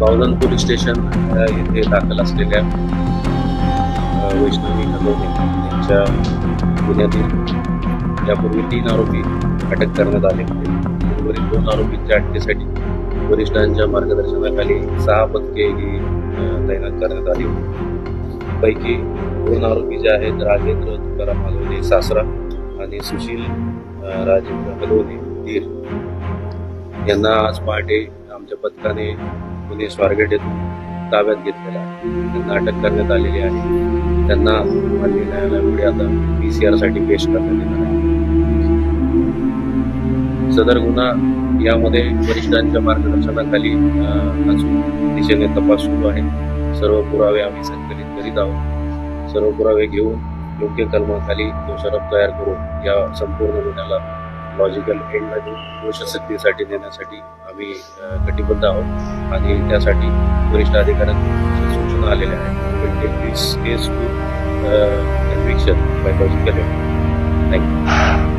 Bavdhan police station येथे दाखल असलेल्या वैष्णवी हगवणे यांच्या गुन्ह्यातील यापूर्वी 3 आरोपी अटक करण्यात आले होते. उर्वरित 2 आरोपींच्या अटकेसाठी वरिष्ठांच्या मार्गदर्शनाखाली 6 पथके ही तैनात करण्यात आली होती. पैकी 2 आरोपी जे आहेत राजेंद्र तुकाराम हगवणे सासरा आणि सुशील राजेंद्र हगवणे धीर यांना आज पहाटे आमच्या पथकाने पुणे स्वारगेट येथून ताब्यात घेतलेला आहे. त्यांना अटक करण्यात आलेली आहे. त्यांना माननीय न्यायालयापुढे आता PCR साठी पेश करण्यात येणार आहे. सदर गुन्हा यामध्ये वरिष्ठांच्या मार्गदर्शनाखाली अजून दिशेने तपास सुरू आहे. सर्व पुरावे आम्ही संकलित करीत आहोत. सर्व पुरावे घेऊन योग्य कलमाखाली दोषारोप तयार करून या संपूर्ण गुन्ह्याला लॉजिकल एंडमध्ये दोषसिद्धीसाठी नेण्यासाठी आम्ही कटिबद्ध आहोत आणि त्यासाठी वरिष्ठ अधिकाऱ्यांच्या सूचना आलेल्या आहेत. This case to conviction by logical end. Thank you.